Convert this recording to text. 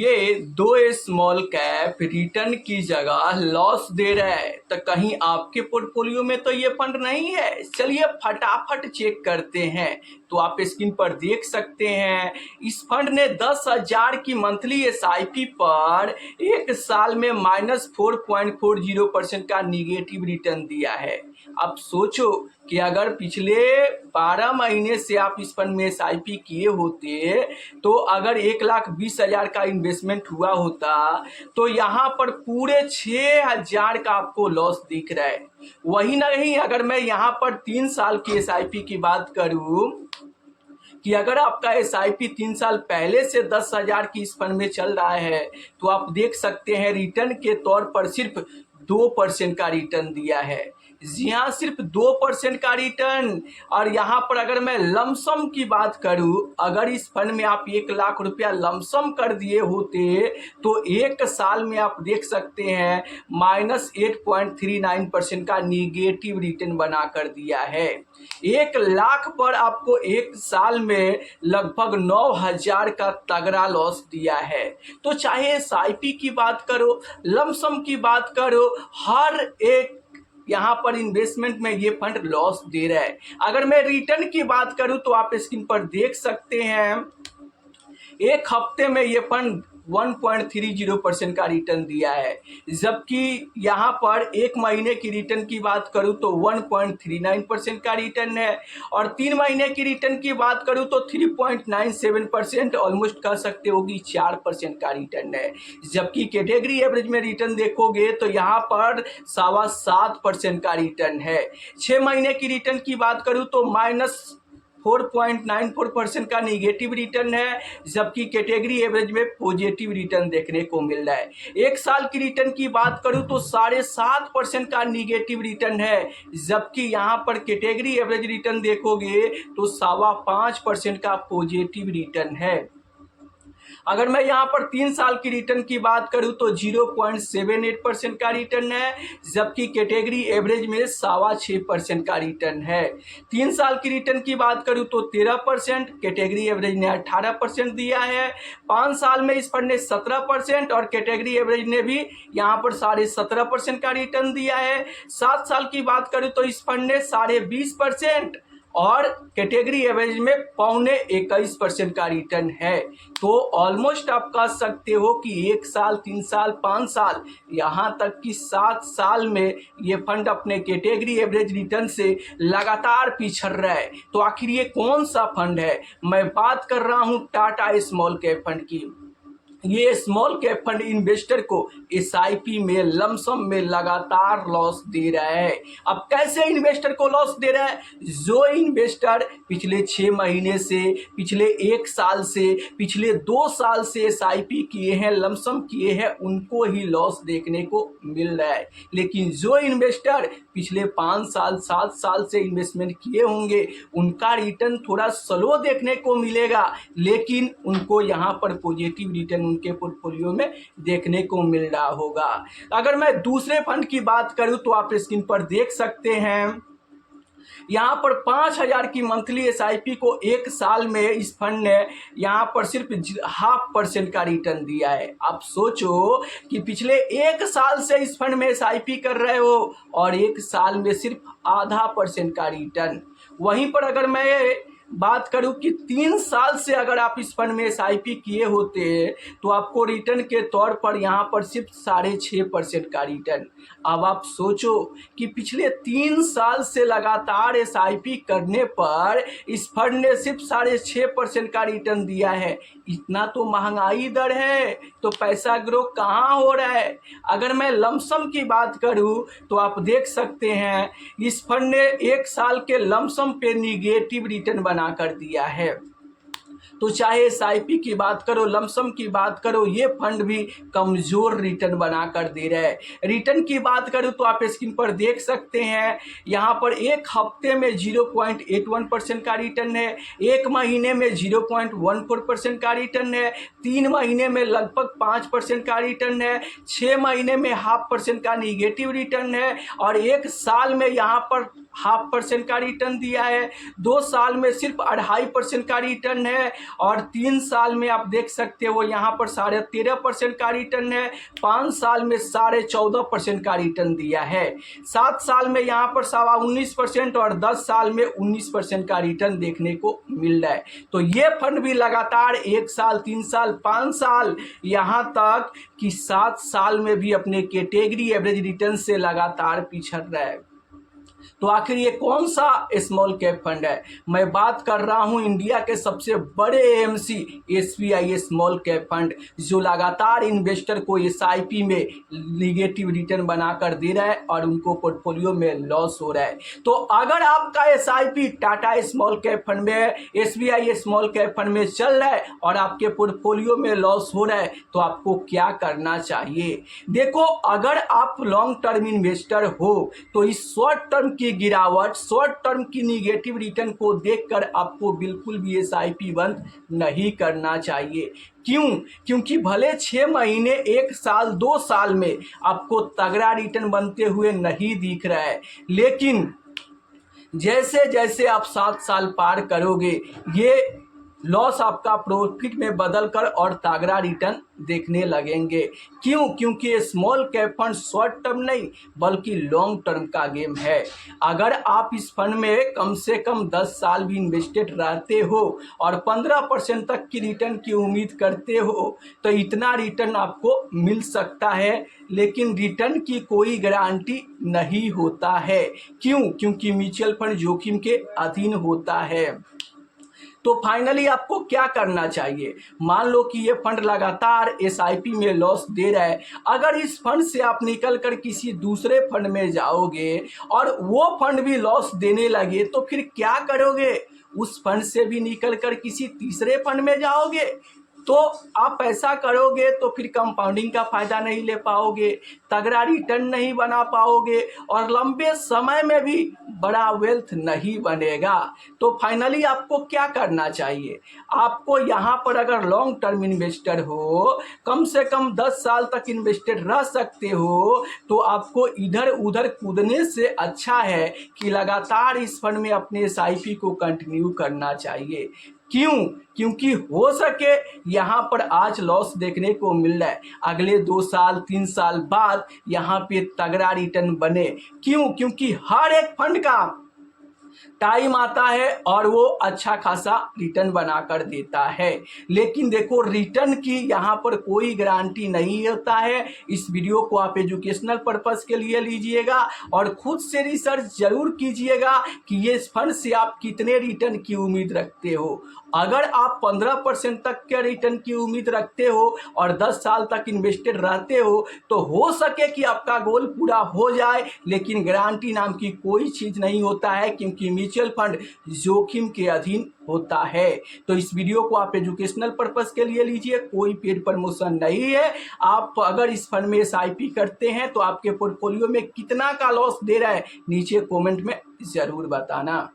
ये दो small cap return की जगह लॉस दे रहा है, तो कहीं आपके पोर्टफोलियो में तो ये फंड नहीं है। चलिए फटाफट चेक करते हैं। तो आप स्क्रीन पर देख सकते हैं इस फंड ने 10,000 की मंथली एसआईपी पर एक साल में -4.40% का निगेटिव रिटर्न दिया है। अब सोचो कि अगर पिछले 12 महीने से आप इस फंड में एसआईपी किए होते, तो अगर 1,20,000 का इन्वेस्टमेंट हुआ होता, तो यहाँ पर पूरे 6,000 का आपको लॉस दिख रहा है। वही नहीं, अगर मैं यहाँ पर 3 साल की एसआईपी की बात करूँ कि अगर आपका एसआईपी 3 साल पहले से 10,000 की इस फंड में चल रहा है, तो आप देख सकते हैं रिटर्न के तौर पर सिर्फ 2% का रिटर्न दिया है। जी हाँ, सिर्फ 2% का रिटर्न। और यहाँ पर अगर मैं लमसम की बात करूँ, अगर इस फंड में आप 1,00,000 रुपया लमसम कर दिए होते, तो एक साल में आप देख सकते हैं -8.39% का निगेटिव रिटर्न बना कर दिया है। 1,00,000 पर आपको एक साल में लगभग 9,000 का तगड़ा लॉस दिया है। तो चाहे एसआईपी की बात करो, लमसम की बात करो, हर एक यहाँ पर इन्वेस्टमेंट में ये फंड लॉस दे रहा है। अगर मैं रिटर्न की बात करूं तो आप स्क्रीन पर देख सकते हैं एक हफ्ते में ये फंड 1.30% का रिटर्न दिया है, जबकि यहाँ पर एक महीने की रिटर्न की बात करूँ तो 1.39% का रिटर्न है, और 3 महीने की रिटर्न की बात करूँ तो 3.97%, ऑलमोस्ट कह सकते हो कि 4% का रिटर्न है। जबकि कैटेगरी एवरेज में रिटर्न देखोगे तो यहाँ पर 7.25% का रिटर्न है। 6 महीने की रिटर्न की बात करूँ तो -4.94% का निगेटिव रिटर्न है, जबकि कैटेगरी एवरेज में पॉजिटिव रिटर्न देखने को मिल रहा है। एक साल की रिटर्न की बात करूं तो 7.5% का निगेटिव रिटर्न है, जबकि यहां पर कैटेगरी एवरेज रिटर्न देखोगे तो 5.25% का पॉजिटिव रिटर्न है। अगर मैं यहाँ पर 3 साल की रिटर्न की बात करूँ तो 0.78% का रिटर्न है, जबकि कैटेगरी एवरेज में 6.25% का रिटर्न है। 3 साल की रिटर्न की बात करूँ तो 13%, कैटेगरी एवरेज ने 18% दिया है। 5 साल में इस फंड ने 17% और कैटेगरी एवरेज ने भी यहाँ पर 17.5% का रिटर्न दिया है। 7 साल की बात करूँ तो इस फंड ने 20.5% और कैटेगरी एवरेज में 21% का रिटर्न है। तो ऑलमोस्ट आप कह सकते हो कि 1 साल, 3 साल, 5 साल, यहाँ तक कि 7 साल में ये फंड अपने कैटेगरी एवरेज रिटर्न से लगातार पिछड़ रहा है। तो आखिर ये कौन सा फंड है? मैं बात कर रहा हूँ टाटा स्मॉल कैप फंड की। ये स्मॉल कैप फंड इन्वेस्टर को एसआईपी में लमसम में लगातार लॉस दे रहा है। अब कैसे इन्वेस्टर को लॉस दे रहा है? जो इन्वेस्टर पिछले 6 महीने से, पिछले 1 साल से, पिछले 2 साल से एसआईपी किए हैं, लमसम किए हैं, उनको ही लॉस देखने को मिल रहा है। लेकिन जो इन्वेस्टर पिछले 5 साल, 7 साल से इन्वेस्टमेंट किए होंगे, उनका रिटर्न थोड़ा स्लो देखने को मिलेगा, लेकिन उनको यहाँ पर पॉजिटिव रिटर्न उनके पोर्टफोलियो में देखने को मिल रहा होगा। अगर मैं दूसरे फंड की बात करूं तो आप स्क्रीन पर देख सकते हैं यहाँ पर 5,000 की मंथली एसआईपी को एक साल में इस फंड ने यहाँ पर सिर्फ 0.5% का रिटर्न दिया है। आप सोचो कि पिछले 1 साल से इस फंड में एसआईपी कर रहे हो और 1 साल में सिर्फ 0.5% का रिटर्न। वहीं पर अगर मैं बात करूं कि 3 साल से अगर आप इस फंड में एसआईपी किए होते तो आपको रिटर्न के तौर पर यहाँ पर सिर्फ 6.5% का रिटर्न। अब आप सोचो कि पिछले 3 साल से लगातार एसआईपी करने पर इस फंड ने सिर्फ 6.5% का रिटर्न दिया है। इतना तो महंगाई दर है, तो पैसा ग्रो कहाँ हो रहा है? अगर मैं लमसम की बात करूँ तो आप देख सकते हैं इस फंड ने 1 साल के लमसम पे निगेटिव रिटर्न बना कर दिया है। तो चाहे एसआईपी की बात करो, लमसम की बात करो, ये फंड भी कमजोर रिटर्न बना कर दे रहा है। रिटर्न की बात करूं तो आप स्क्रीन पर देख सकते हैं यहाँ पर एक हफ्ते में 0.81% का रिटर्न है, एक महीने में 0.14% का रिटर्न है, 3 महीने में लगभग 5% का रिटर्न है, 6 महीने में 0.5% का निगेटिव रिटर्न है, और 1 साल में यहाँ पर 0.5% का रिटर्न दिया है, 2 साल में सिर्फ 2.5% का रिटर्न है, और 3 साल में आप देख सकते हो यहाँ पर 13.5% का रिटर्न है, 5 साल में 14.5% का रिटर्न दिया है, 7 साल में यहाँ पर 19.25% और 10 साल में 19% का रिटर्न देखने को मिल रहा है। तो ये फंड भी लगातार 1 साल, 3 साल, 5 साल, यहाँ तक कि 7 साल में भी अपने कैटेगरी एवरेज रिटर्न से लगातार पिछड़ रहा है। तो आखिर ये कौन सा स्मॉल कैप फंड है? मैं बात कर रहा हूं इंडिया के सबसे बड़े AMC SBI small cap fund, जो लगातार इन्वेस्टर को एसआईपी में निगेटिव रिटर्न बनाकर दे रहा है और उनको पोर्टफोलियो में लॉस हो रहा है। तो अगर आपका SIP Tata small cap fund में, एसबीआई स्मॉल कैप फंड में चल रहा है और आपके पोर्टफोलियो में लॉस हो रहा है, तो आपको क्या करना चाहिए? देखो, अगर आप लॉन्ग टर्म इन्वेस्टर हो तो इस शॉर्ट टर्म की गिरावट, शॉर्ट टर्म की निगेटिव रिटर्न को देखकर आपको बिल्कुल भी एसआईपी बंद नहीं करना चाहिए। क्यों? क्योंकि भले 6 महीने, 1 साल, 2 साल में आपको तगड़ा रिटर्न बनते हुए नहीं दिख रहा है, लेकिन जैसे जैसे आप 7 साल पार करोगे, ये लॉस आपका प्रॉफिट में बदलकर और तगड़ा रिटर्न देखने लगेंगे। क्यों? क्योंकि small cap fund short term नहीं बल्कि लॉन्ग टर्म का गेम है। अगर आप इस फंड में कम से कम 10 साल भी इन्वेस्टेड रहते हो और 15% तक की रिटर्न की उम्मीद करते हो, तो इतना रिटर्न आपको मिल सकता है, लेकिन रिटर्न की कोई गारंटी नहीं होता है। क्यों? क्योंकि म्यूचुअल फंड जोखिम के अधीन होता है। तो फाइनली आपको क्या करना चाहिए? मान लो कि ये फंड लगातार एसआईपी में लॉस दे रहा है, अगर इस फंड से आप निकल कर किसी दूसरे फंड में जाओगे और वो फंड भी लॉस देने लगे, तो फिर क्या करोगे? उस फंड से भी निकल कर किसी तीसरे फंड में जाओगे, तो आप ऐसा करोगे तो फिर कंपाउंडिंग का फायदा नहीं ले पाओगे, तगड़ा रिटर्न नहीं बना पाओगे और लंबे समय में भी बड़ा वेल्थ नहीं बनेगा। तो फाइनली आपको क्या करना चाहिए? आपको यहाँ पर अगर लॉन्ग टर्म इन्वेस्टर हो, कम से कम 10 साल तक इन्वेस्टेड रह सकते हो, तो आपको इधर उधर कूदने से अच्छा है कि लगातार इस फंड में अपने एसआईपी को कंटिन्यू करना चाहिए। क्यों? क्योंकि हो सके यहाँ पर आज लॉस देखने को मिल रहा है, अगले 2 साल 3 साल बाद यहाँ पे तगड़ा रिटर्न बने। क्यों? क्योंकि हर एक फंड का टाइम आता है और वो अच्छा खासा रिटर्न बनाकर देता है, लेकिन देखो रिटर्न की यहाँ पर कोई गारंटी नहीं होता है। इस वीडियो को आप एजुकेशनल पर्पस के लिए लीजिएगा और खुद से रिसर्च जरूर कीजिएगा कि ये फंड से आप कितने रिटर्न की उम्मीद रखते हो। अगर आप 15% तक के रिटर्न की उम्मीद रखते हो और 10 साल तक इन्वेस्टेड रहते हो, तो हो सके कि आपका गोल पूरा हो जाए, लेकिन गारंटी नाम की कोई चीज़ नहीं होता है, क्योंकि म्यूचुअल फंड जोखिम के अधीन होता है। तो इस वीडियो को आप एजुकेशनल पर्पस के लिए लीजिए, कोई पेड प्रमोशन नहीं है। आप अगर इस फंड में एसआईपी करते हैं तो आपके पोर्टफोलियो में कितना का लॉस दे रहा है, नीचे कमेंट में ज़रूर बताना।